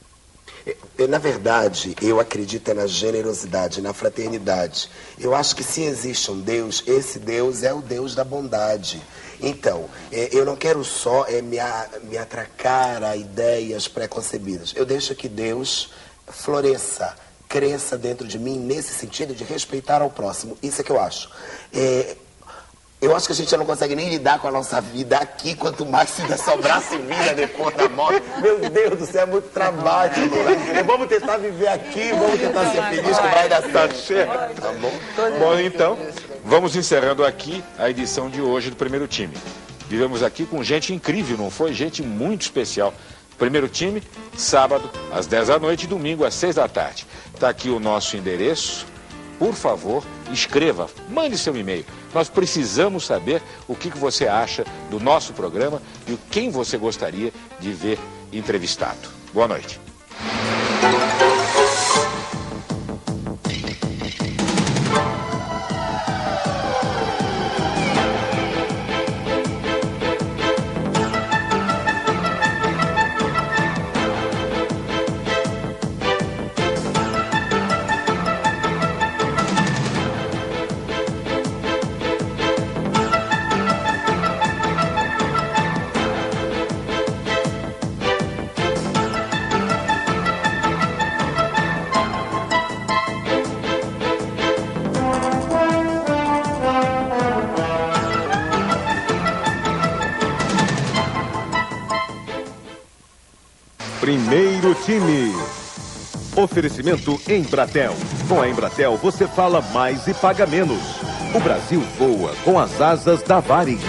Na verdade, eu acredito na generosidade, na fraternidade. Eu acho que se existe um Deus, esse Deus é o Deus da bondade. Então, eu não quero só me atracar a ideias preconcebidas. Eu deixo que Deus floresça, cresça dentro de mim nesse sentido de respeitar ao próximo. Isso é que eu acho. Eu acho que a gente não consegue nem lidar com a nossa vida aqui, quanto mais se ainda sobrasse vida depois da morte. Meu Deus do céu, é muito trabalho. Vamos tentar viver aqui, vamos tentar ser felizes, que vai dar certo. Tá bom? Bom, então, vamos encerrando aqui a edição de hoje do Primeiro Time. Vivemos aqui com gente incrível, não foi? Gente muito especial. Primeiro Time, sábado, às 10 da noite e domingo, às 6 da tarde. Está aqui o nosso endereço. Por favor, escreva, mande seu e-mail. Nós precisamos saber o que você acha do nosso programa e quem você gostaria de ver entrevistado. Boa noite. Primeiro Time. Oferecimento Embratel. Com a Embratel você fala mais e paga menos. O Brasil voa com as asas da Varig.